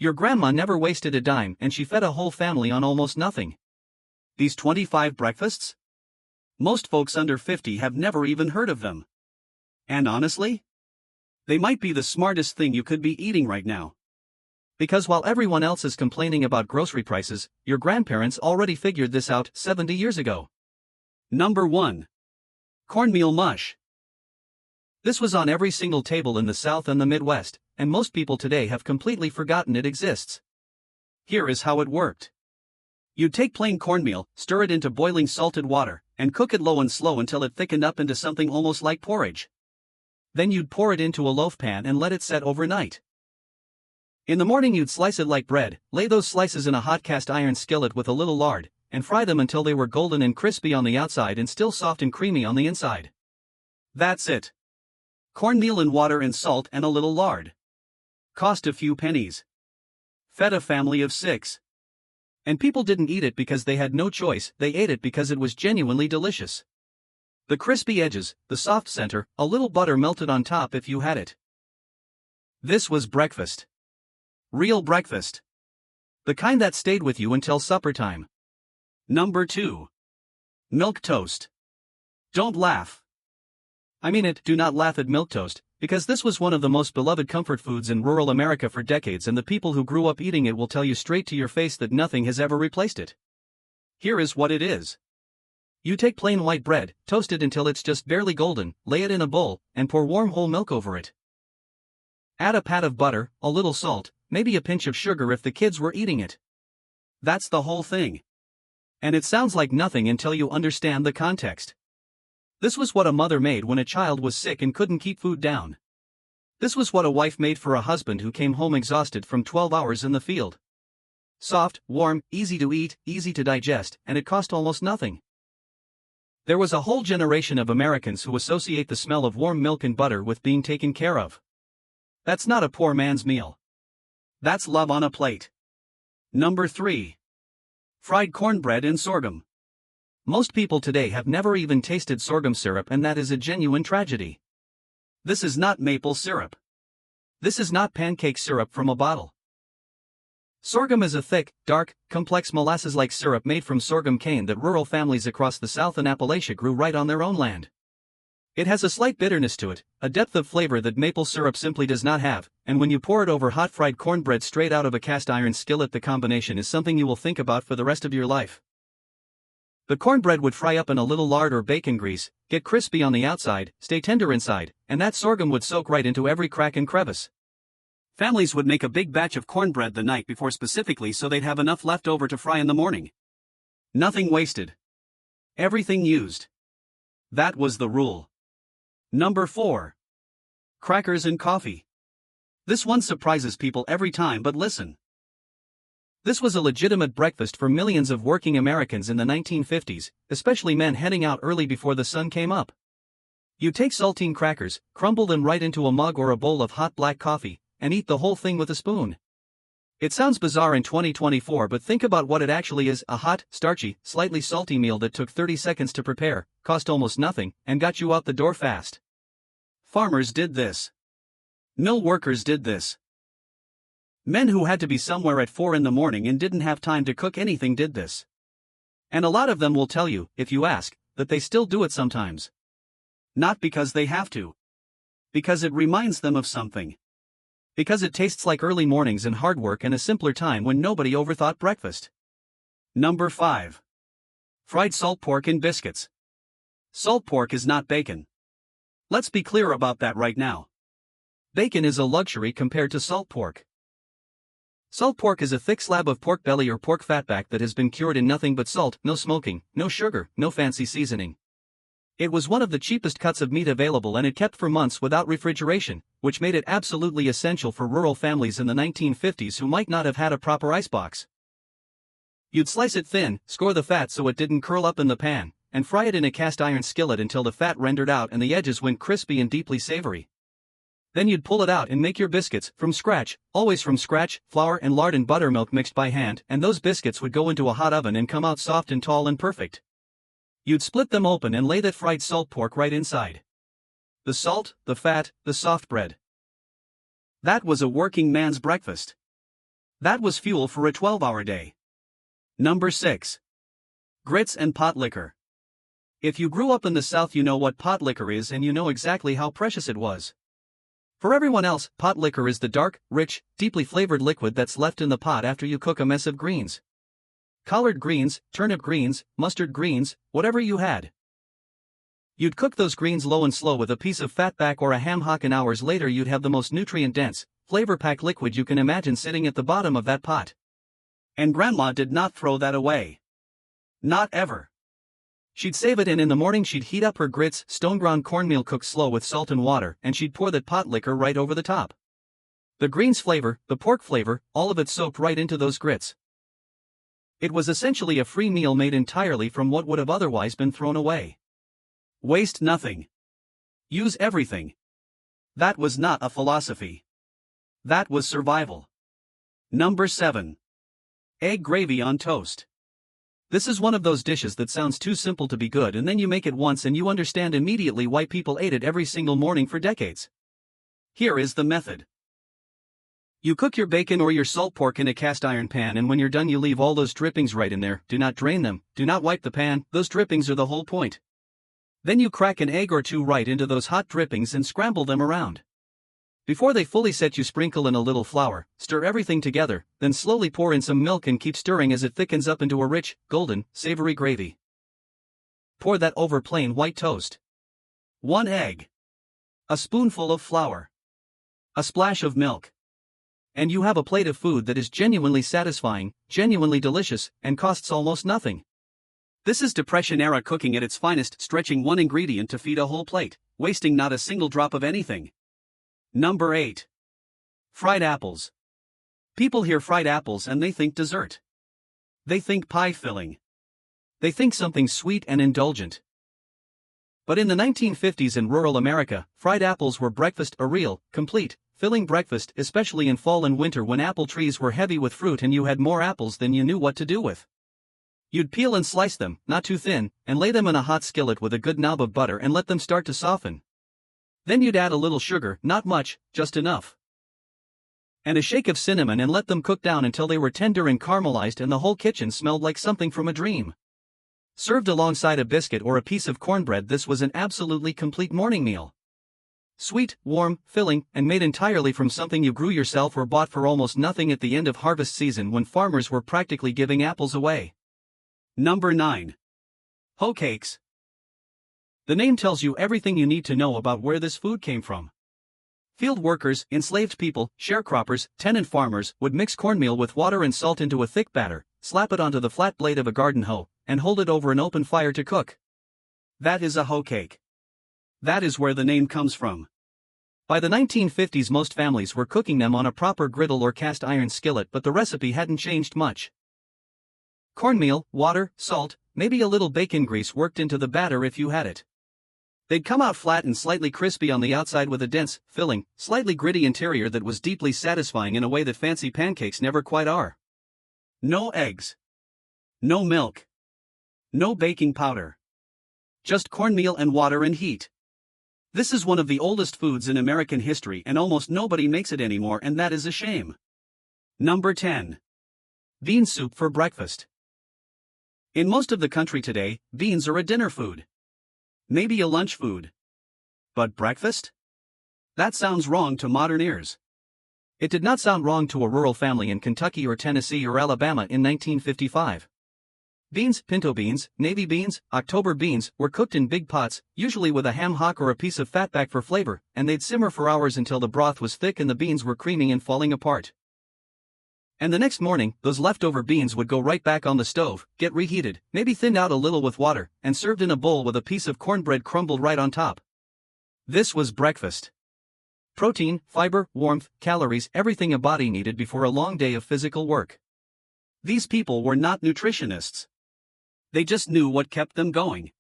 Your grandma never wasted a dime and she fed a whole family on almost nothing. These 25 breakfasts? Most folks under 50 have never even heard of them. And honestly, they might be the smartest thing you could be eating right now. Because while everyone else is complaining about grocery prices, your grandparents already figured this out 70 years ago. Number 1. Cornmeal mush. This was on every single table in the South and the Midwest, and most people today have completely forgotten it exists. Here is how it worked. You'd take plain cornmeal, stir it into boiling salted water, and cook it low and slow until it thickened up into something almost like porridge. Then you'd pour it into a loaf pan and let it set overnight. In the morning you'd slice it like bread, lay those slices in a hot cast iron skillet with a little lard, and fry them until they were golden and crispy on the outside and still soft and creamy on the inside. That's it. Cornmeal in water and salt and a little lard. Cost a few pennies. Fed a family of 6. And people didn't eat it because they had no choice, they ate it because it was genuinely delicious. The crispy edges, the soft center, a little butter melted on top if you had it. This was breakfast. Real breakfast. The kind that stayed with you until supper time. Number 2. Milk toast. Don't laugh. I mean it, do not laugh at milk toast, because this was one of the most beloved comfort foods in rural America for decades, and the people who grew up eating it will tell you straight to your face that nothing has ever replaced it. Here is what it is. You take plain white bread, toast it until it's just barely golden, lay it in a bowl, and pour warm whole milk over it. Add a pat of butter, a little salt, maybe a pinch of sugar if the kids were eating it. That's the whole thing. And it sounds like nothing until you understand the context. This was what a mother made when a child was sick and couldn't keep food down. This was what a wife made for a husband who came home exhausted from 12 hours in the field. Soft, warm, easy to eat, easy to digest, and it cost almost nothing. There was a whole generation of Americans who associate the smell of warm milk and butter with being taken care of. That's not a poor man's meal. That's love on a plate. Number 3. Fried cornbread and sorghum. Most people today have never even tasted sorghum syrup, and that is a genuine tragedy. This is not maple syrup. This is not pancake syrup from a bottle. Sorghum is a thick, dark, complex molasses-like syrup made from sorghum cane that rural families across the South and Appalachia grew right on their own land. It has a slight bitterness to it, a depth of flavor that maple syrup simply does not have, and when you pour it over hot fried cornbread straight out of a cast iron skillet, the combination is something you will think about for the rest of your life. The cornbread would fry up in a little lard or bacon grease, get crispy on the outside, stay tender inside, and that sorghum would soak right into every crack and crevice. Families would make a big batch of cornbread the night before specifically so they'd have enough left over to fry in the morning. Nothing wasted. Everything used. That was the rule. Number 4. Crackers and coffee. This one surprises people every time, but listen. This was a legitimate breakfast for millions of working Americans in the 1950s, especially men heading out early before the sun came up. You take saltine crackers, crumble them right into a mug or a bowl of hot black coffee, and eat the whole thing with a spoon. It sounds bizarre in 2024, but think about what it actually is: a hot, starchy, slightly salty meal that took 30 seconds to prepare, cost almost nothing, and got you out the door fast. Farmers did this. Mill workers did this. Men who had to be somewhere at 4 in the morning and didn't have time to cook anything did this. And a lot of them will tell you, if you ask, that they still do it sometimes. Not because they have to. Because it reminds them of something. Because it tastes like early mornings and hard work and a simpler time when nobody overthought breakfast. Number 5. Fried salt pork and biscuits. Salt pork is not bacon. Let's be clear about that right now. Bacon is a luxury compared to salt pork. Salt pork is a thick slab of pork belly or pork fatback that has been cured in nothing but salt, no smoking, no sugar, no fancy seasoning. It was one of the cheapest cuts of meat available, and it kept for months without refrigeration, which made it absolutely essential for rural families in the 1950s who might not have had a proper icebox. You'd slice it thin, score the fat so it didn't curl up in the pan, and fry it in a cast iron skillet until the fat rendered out and the edges went crispy and deeply savory. Then you'd pull it out and make your biscuits, from scratch, always from scratch, flour and lard and buttermilk mixed by hand, and those biscuits would go into a hot oven and come out soft and tall and perfect. You'd split them open and lay that fried salt pork right inside. The salt, the fat, the soft bread. That was a working man's breakfast. That was fuel for a 12-hour day. Number 6. Grits and pot liquor. If you grew up in the South, you know what pot liquor is and you know exactly how precious it was. For everyone else, pot liquor is the dark, rich, deeply flavored liquid that's left in the pot after you cook a mess of greens. Collard greens, turnip greens, mustard greens, whatever you had. You'd cook those greens low and slow with a piece of fatback or a ham hock, and hours later you'd have the most nutrient-dense, flavor-packed liquid you can imagine sitting at the bottom of that pot. And Grandma did not throw that away. Not ever. She'd save it, and in the morning she'd heat up her grits, stone-ground cornmeal cooked slow with salt and water, and she'd pour that pot liquor right over the top. The greens flavor, the pork flavor, all of it soaked right into those grits. It was essentially a free meal made entirely from what would have otherwise been thrown away. Waste nothing. Use everything. That was not a philosophy. That was survival. Number 7. Egg gravy on toast. This is one of those dishes that sounds too simple to be good, and then you make it once and you understand immediately why people ate it every single morning for decades. Here is the method. You cook your bacon or your salt pork in a cast iron pan, and when you're done you leave all those drippings right in there. Do not drain them, do not wipe the pan, those drippings are the whole point. Then you crack an egg or two right into those hot drippings and scramble them around. Before they fully set, you sprinkle in a little flour, stir everything together, then slowly pour in some milk and keep stirring as it thickens up into a rich, golden, savory gravy. Pour that over plain white toast. 1 egg. A spoonful of flour. A splash of milk. And you have a plate of food that is genuinely satisfying, genuinely delicious, and costs almost nothing. This is Depression-era cooking at its finest, stretching one ingredient to feed a whole plate, wasting not a single drop of anything. Number 8. Fried apples. People hear fried apples and they think dessert. They think pie filling. They think something sweet and indulgent. But in the 1950s in rural America, fried apples were breakfast, a real, complete, filling breakfast, especially in fall and winter when apple trees were heavy with fruit and you had more apples than you knew what to do with. You'd peel and slice them, not too thin, and lay them in a hot skillet with a good knob of butter and let them start to soften. Then you'd add a little sugar, not much, just enough, and a shake of cinnamon, and let them cook down until they were tender and caramelized and the whole kitchen smelled like something from a dream. Served alongside a biscuit or a piece of cornbread, this was an absolutely complete morning meal. Sweet, warm, filling, and made entirely from something you grew yourself or bought for almost nothing at the end of harvest season when farmers were practically giving apples away. Number 9. Hoe cakes. The name tells you everything you need to know about where this food came from. Field workers, enslaved people, sharecroppers, tenant farmers would mix cornmeal with water and salt into a thick batter, slap it onto the flat blade of a garden hoe, and hold it over an open fire to cook. That is a hoe cake. That is where the name comes from. By the 1950s most families were cooking them on a proper griddle or cast iron skillet, but the recipe hadn't changed much. Cornmeal, water, salt, maybe a little bacon grease worked into the batter if you had it. They'd come out flat and slightly crispy on the outside with a dense, filling, slightly gritty interior that was deeply satisfying in a way that fancy pancakes never quite are. No eggs. No milk. No baking powder. Just cornmeal and water and heat. This is one of the oldest foods in American history and almost nobody makes it anymore, and that is a shame. Number 10. Bean soup for breakfast. In most of the country today, beans are a dinner food. Maybe a lunch food. But breakfast? That sounds wrong to modern ears. It did not sound wrong to a rural family in Kentucky or Tennessee or Alabama in 1955. Beans, pinto beans, navy beans, October beans, were cooked in big pots, usually with a ham hock or a piece of fatback for flavor, and they'd simmer for hours until the broth was thick and the beans were creamy and falling apart. And the next morning, those leftover beans would go right back on the stove, get reheated, maybe thinned out a little with water, and served in a bowl with a piece of cornbread crumbled right on top. This was breakfast. Protein, fiber, warmth, calories, everything a body needed before a long day of physical work. These people were not nutritionists. They just knew what kept them going.